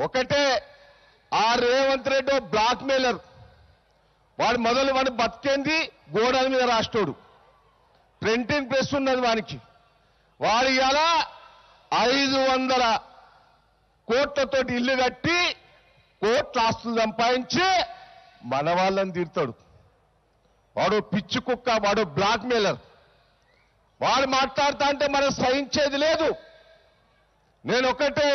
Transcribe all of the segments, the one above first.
ఒకటే ఆ Revanth Reddy black mailer. వాడు బతికేంది గోడల మీద రాష్ట్రోడు. ప్రింటింగ్ ప్రెస్ ఉన్నది వానికి. వాడు ఇవాళ 500 కోట్లతోటి ఇల్లు కట్టి కోట్ల ఆస్తులు సంపాదించి మన వాళ్ళని తీర్తాడు. వాడు పిచ్చి కుక్క, వాడు బ్లాక్ మెయిలర్. వాడు మాట్లాడుతా అంటే మనం సహించేది లేదు. నేను ఒకటే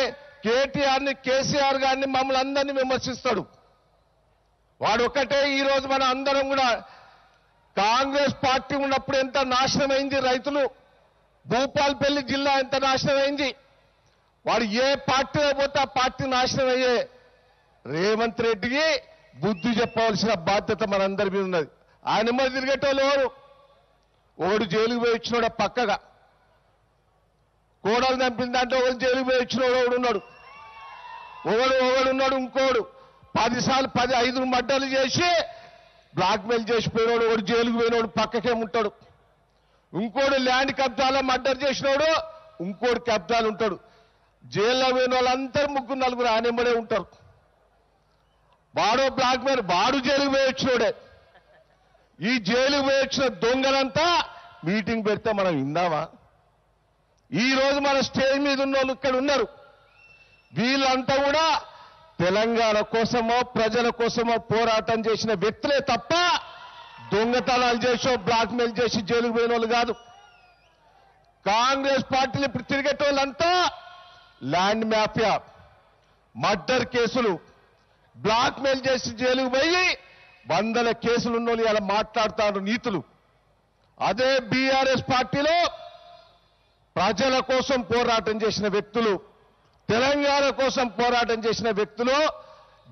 కేటీఆర్ని, కేసీఆర్ గారిని, మమ్మల్ని అందరినీ విమర్శిస్తాడు. వాడు ఒకటే ఈరోజు మన అందరం కూడా కాంగ్రెస్ పార్టీ ఉన్నప్పుడు ఎంత నాశనమైంది రైతులు, భూపాలపల్లి జిల్లా ఎంత నాశనమైంది. వాడు ఏ పార్టీలో పోతే ఆ పార్టీ నాశనం అయ్యే రేవంత్ రెడ్డికి బుద్ధి చెప్పవలసిన బాధ్యత మనందరి మీద ఉన్నది. ఆయన మీద తిరిగేటోళ్ళు ఎవరు? ఒకడు జైలుకు పోయి వచ్చినాడు పక్కగా, కోడలు చంపిన దాంట్లో ఒకడు జైలుకు పోయి వచ్చినాడు ఒకడున్నాడు. ఒకడున్నాడు. ఇంకోడు 10 సార్లు 5 మర్డర్లు చేసి బ్లాక్మెయిల్ చేసి పోయినాడు. ఒకడు జైలుకు పోయినాడు పక్కకేముంటాడు. ఇంకోడు ల్యాండ్ కబ్జాలో మర్డర్ చేసినాడు, ఇంకోటి కబ్జాలు ఉంటాడు. జైల్లో పోయిన వాళ్ళందరూ 3-4 ఆయనెంబడే ఉంటారు. వాడో బ్లాక్మెయిల్, వాడు జైలుకు పోయి వచ్చినాడే. ఈ జైలుకు పోయి వచ్చిన దొంగలంతా మీటింగ్ పెడితే మనం విందామా? ఈ రోజు మన స్టేజ్ మీద ఉన్న వాళ్ళు ఇక్కడ ఉన్నారు. వీళ్ళంతా కూడా తెలంగాణ కోసమో ప్రజల కోసమో పోరాటం చేసిన వ్యక్తులే తప్ప దొంగతనాలు చేసో బ్లాక్మెయిల్ చేసి జైలుకు పోయిన వాళ్ళు కాదు. కాంగ్రెస్ పార్టీలు ఇప్పుడు తిరిగేటోళ్ళంతా ల్యాండ్ మాఫియా, మర్డర్ కేసులు, బ్లాక్మెయిల్ చేసి జైలుకు పోయి 100 కేసులు ఉన్నోళ్ళు ఇలా మాట్లాడుతారు నీతులు. అదే బీఆర్ఎస్ పార్టీలో ప్రజల కోసం పోరాటం చేసిన వ్యక్తులు, తెలంగాణ కోసం పోరాటం చేసిన వ్యక్తులు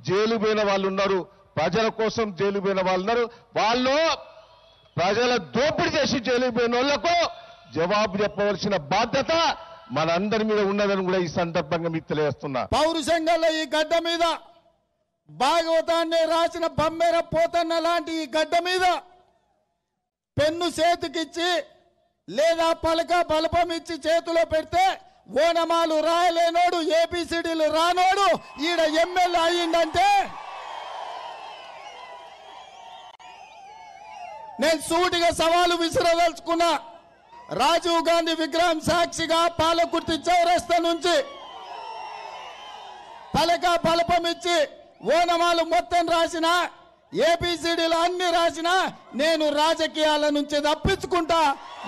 జైలు పోయిన వాళ్ళు ఉన్నారు. ప్రజల కోసం జైలు పోయిన వాళ్ళు ఉన్నారు. వాళ్ళు ప్రజల దోపిడీ చేసి జైలు పోయిన వాళ్లకు జవాబు చెప్పవలసిన బాధ్యత మనందరి మీద ఉన్నదని కూడా ఈ సందర్భంగా మీకు తెలియజేస్తున్నా. పౌరుషంగా ఈ గడ్డ మీద భాగవతాన్ని రాసిన బమ్మెర పోతన్న లాంటి ఈ గడ్డ మీద పెన్ను చేతికిచ్చి లేదా పలక బలపం ఇచ్చి చేతిలో పెడితే ఓనమాలు రాయలేనోడు, ఏబిసిడీలు రానోడు ఈడ ఎమ్మెల్యే అయ్యిందంటే నేను సూటిగా సవాలు విసిరదలుచుకున్నా. రాజీవ్ గాంధీ విగ్రహం సాక్షిగా పాలకుర్తి చౌరస్తా నుంచి పలక బలపం ఇచ్చి ఓనమాలు మొత్తం రాసిన, ఏబిసిడీలు అన్ని రాసిన నేను రాజకీయాల నుంచి తప్పించుకుంటా.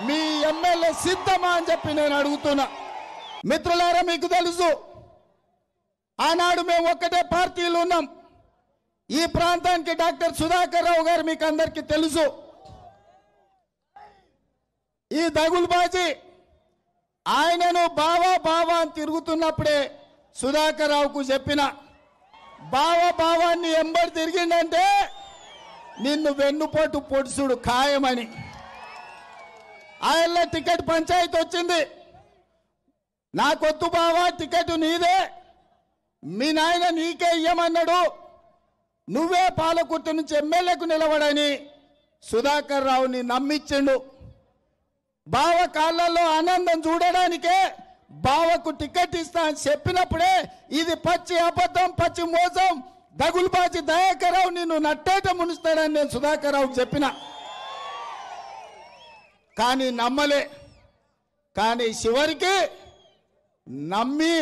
మీ ఎమ్మెల్యే సిద్ధమా అని చెప్పి నేను అడుగుతున్నా. మిత్రులారా, మీకు తెలుసు ఆనాడు మేము ఒక్కటే పార్టీలు ఉన్నాం. ఈ ప్రాంతానికి డాక్టర్ సుధాకర్ రావు గారు మీకు అందరికీ తెలుసు. ఈ దగులుబాజీ ఆయనను బావా బావా అని తిరుగుతున్నప్పుడే సుధాకర్ రావుకు చెప్పిన, బావాన్ని ఎంబడి తిరిగిందంటే నిన్ను వెన్నుపోటు పొడుసుడు ఖాయమని. ఆయనలో టికెట్ పంచాయతీ వచ్చింది. నాకొద్దు బావా, టికెట్ నీదే, మీ నాయన నీకే ఇయ్యమన్నాడు, నువ్వే పాలకుర్తి నుంచి ఎమ్మెల్యేకు నిలబడని సుధాకర్ రావుని నమ్మించిండు. బావ కాళ్ళల్లో ఆనందం చూడడానికే బావకు టికెట్ ఇస్తా అని చెప్పినప్పుడే ఇది పచ్చి అబద్ధం, పచ్చి మోసం, దగులుబాజీ దయాకర్ రావు నిన్ను నట్టేట మునుస్తాడని నేను సుధాకర్ రావుకు చెప్పిన. కానీ నమ్మలే. కానీ చివరికి నమ్మి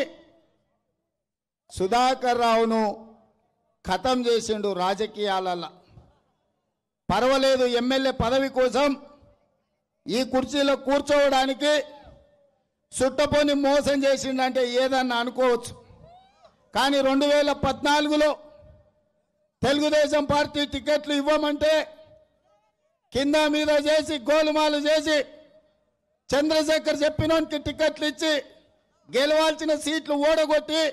సుధాకర్ రావును ఖతం చేసిండు రాజకీయాలలో. పర్వాలేదు, ఎమ్మెల్యే పదవి కోసం ఈ కుర్చీలో కూర్చోవడానికి చుట్టపోని మోసం చేసిండంటే ఏదన్నా అనుకోవచ్చు. కానీ 2014లో తెలుగుదేశం పార్టీ టికెట్లు ఇవ్వమంటే కింద మీద చేసి గోలుమాలు చేసి చంద్రశేఖర్ చెప్పినోనికి టికెట్లు ఇచ్చి గెలవాల్సిన సీట్లు ఓడగొట్టి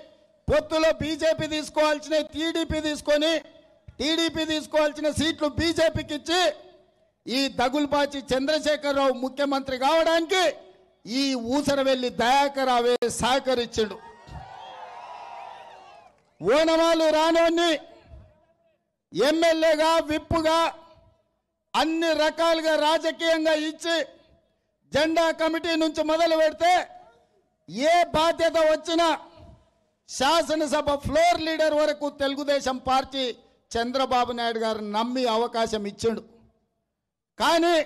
పొత్తులో బీజేపీ తీసుకోవాల్సిన టీడీపీ తీసుకొని టీడీపీ తీసుకోవాల్సిన సీట్లు బీజేపీకి ఇచ్చి ఈ దగులుబాజీ చంద్రశేఖర్ రావు ముఖ్యమంత్రి కావడానికి ఈ ఊసరవెల్లి దయాకర్ రావే సహకరించాడు. ఓనమాలు రానోన్ని ఎమ్మెల్యేగా విప్పుగా అన్ని రకాలుగా రాజకీయంగా ఇచ్చి జెండా కమిటీ నుంచి మొదలు పెడితే ఏ బాధ్యత వచ్చినా శాసనసభ ఫ్లోర్ లీడర్ వరకు తెలుగుదేశం పార్టీ చంద్రబాబు నాయుడు గారు నమ్మి అవకాశం ఇచ్చాడు. కానీ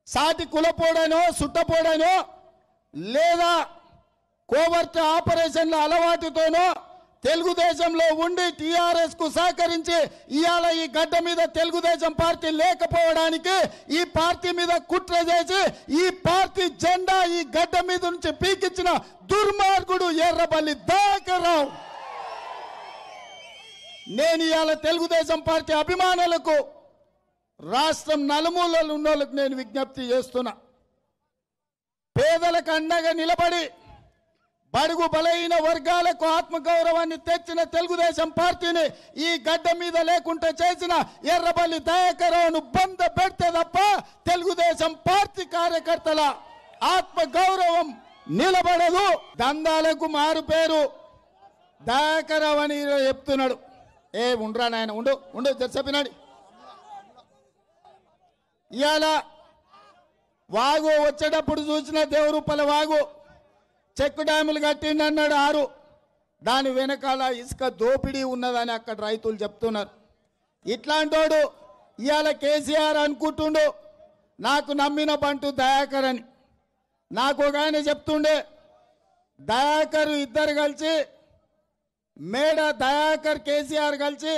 సాటి కులపోడనో సుట్టపోడనో లేదా కోవర్ట్ ఆపరేషన్ల అలవాటుతోనో తెలుగుదేశంలో ఉండి టీఆర్ఎస్ కు సహకరించి ఇవాళ ఈ గడ్డ మీద తెలుగుదేశం పార్టీ లేకపోవడానికి ఈ పార్టీ మీద కుట్ర చేసి ఈ పార్టీ జెండా ఈ గడ్డ మీద నుంచి పీకించిన దుర్మార్గుడు ఎర్రబల్లి దయాకర్ రావు. నేను ఇవాళ తెలుగుదేశం పార్టీ అభిమానులకు రాష్ట్రం నలుమూలలు ఉన్న వాళ్ళకు నేను విజ్ఞప్తి చేస్తున్నా. పేదలకు అండగా నిలబడి బడుగు బలైన వర్గాలకు ఆత్మగౌరవాన్ని తెచ్చిన తెలుగుదేశం పార్టీని ఈ గడ్డ మీద లేకుండా చేసిన ఎర్రబల్లి దయాకర్ రావును బంద పెడితే తప్ప తెలుగుదేశం పార్టీ కార్యకర్తల ఆత్మగౌరవం నిలబడదు. దందాలకు మారు పేరు దయాకర్ రావు అని చెప్తున్నాడు. ఉండరా నాయన ఉండు చెప్పినాడు. ఇవాళ వాగు వచ్చేటప్పుడు చూసిన దేవరూపల వాగు చెక్ డ్యాములు కట్టిండన్నాడు 6. దాని వెనకాల ఇసుక దోపిడీ ఉన్నదని అక్కడ రైతులు చెప్తున్నారు. ఇట్లాంటోడు ఇవాళ కేసీఆర్ అనుకుంటుండు నాకు నమ్మిన బంటు దయాకర్ అని. నాకు ఒక ఆయన చెప్తుండే దయాకర్ ఇద్దరు కలిసి దయాకర్ కేసీఆర్ కలిసి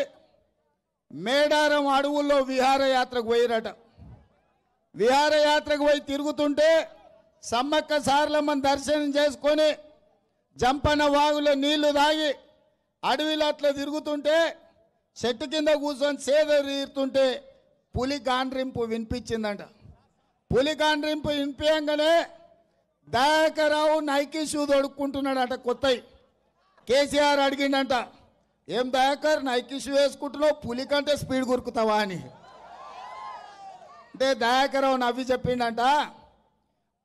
మేడారం అడవుల్లో విహారయాత్రకు పోయిరట. విహారయాత్రకు పోయి తిరుగుతుంటే సమ్మక్క సారలమ్మని దర్శనం చేసుకొని జంపన్న వాగులో నీళ్లు తాగి అడవిలో అట్లా తిరుగుతుంటే చెట్టు కింద కూర్చొని సేదరు తీరుతుంటే పులి గాండ్రింపు వినిపించిందంట. పులి గాండ్రింపు వినిపించగానే దయాకర్ రావు నైకీ షూ తొడుక్కుంటున్నాడట కొత్తవి. కేసీఆర్ అడిగిండంట ఏం దయాకర్ నైకీ షూ వేసుకుంటున్నావు పులి కంటే స్పీడ్ గురుకుతావా అని. అంటే దయాకర్ రావు నవ్వి చెప్పిండంట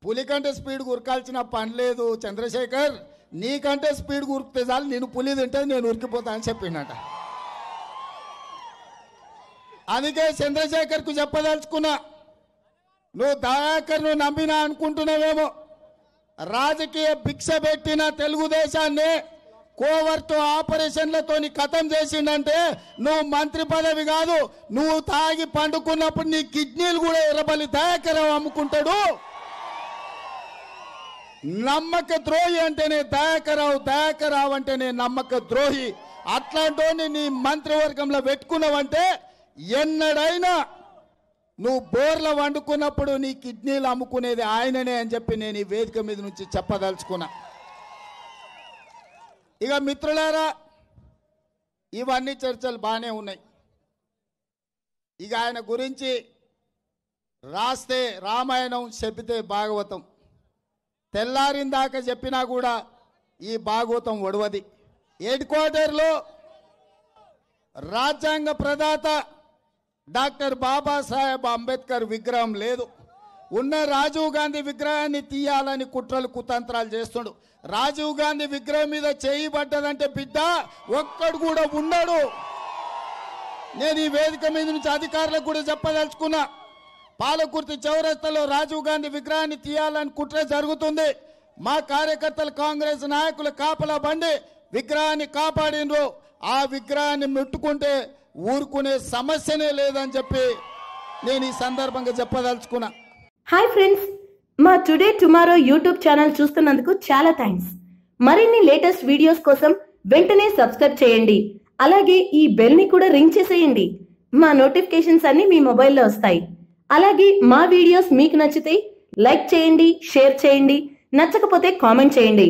పులి కంటే స్పీడ్ గురకాల్సిన పని లేదు చంద్రశేఖర్, నీకంటే స్పీడ్ గురికితే చాలు, నేను పులి తింటే నేను ఉరికిపోతా అని చెప్పిండట. అందుకే చంద్రశేఖర్కు చెప్పదలుచుకున్నా, నువ్వు దయాకర్ను నమ్మినా అనుకుంటున్నావేమో. రాజకీయ భిక్ష పెట్టిన తెలుగుదేశాన్ని కోవర్టు ఆపరేషన్లతోని ఖతం చేసిండంటే నువ్వు మంత్రి పదవి కాదు, నువ్వు తాగి పండుకున్నప్పుడు నీ కిడ్నీలు కూడా ఎర్రబల్లి దయాకర్ రావు అమ్ముకుంటాడు. నమ్మక ద్రోహి అంటేనే దయాకర్ రావు అంటేనే నమ్మక ద్రోహి. అట్లాంటి నీ మంత్రివర్గంలో పెట్టుకున్నావంటే ఎన్నడైనా నువ్వు బోర్ల వండుకున్నప్పుడు నీ కిడ్నీలు అమ్ముకునేది ఆయననే అని చెప్పి నేను ఈ వేదిక మీద నుంచి చెప్పదలుచుకున్నా. ఇక మిత్రులారా, ఇవన్నీ చర్చలు బాగానే ఉన్నాయి. ఇక ఆయన గురించి రాస్తే రామాయణం, చెబితే భాగవతం. తెల్లారిన దాకా చెప్పినా కూడా ఈ భాగవతం ఒడవది. హెడ్ క్వార్టర్లో రాజ్యాంగ ప్రదాత డాక్టర్ బాబాసాహెబ్ అంబేద్కర్ విగ్రహం లేదు. ఉన్న రాజీవ్ గాంధీ విగ్రహాన్ని తీయాలని కుట్రలు కుతంత్రాలు చేస్తుండు. రాజీవ్ గాంధీ విగ్రహం మీద చేయబడ్డదంటే బిడ్డ ఒక్కడు కూడా ఉండడు. నేను ఈ వేదిక మీద నుంచి అధికారులకు కూడా చెప్పదలుచుకున్నా, పాలకుర్తి చౌరస్తాలో రాజీవ్ గాంధీ విగ్రహాన్ని తీయాలని కుట్ర జరుగుతుంది. మా కార్యకర్తలు కాంగ్రెస్ నాయకులు కాపలా బండి విగ్రహాన్ని కాపాడినరు. ఆ విగ్రహాన్ని ముట్టుకుంటే ఊరుకునే సమస్యనే లేదని చెప్పి నేను ఈ సందర్భంగా చెప్పదలుచుకున్నా. హాయ్ ఫ్రెండ్స్, మా టుడే టుమారో యూట్యూబ్ ఛానల్ చూస్తున్నందుకు చాలా థ్యాంక్స్. మరిన్ని లేటెస్ట్ వీడియోస్ కోసం వెంటనే సబ్స్క్రైబ్ చేయండి. అలాగే ఈ బెల్ ని కూడా రింగ్ చేసేయండి. మా నోటిఫికేషన్స్ అన్ని మీ మొబైల్లో వస్తాయి. అలాగే మా వీడియోస్ మీకు నచ్చితే లైక్ చేయండి, షేర్ చేయండి, నచ్చకపోతే కామెంట్ చేయండి.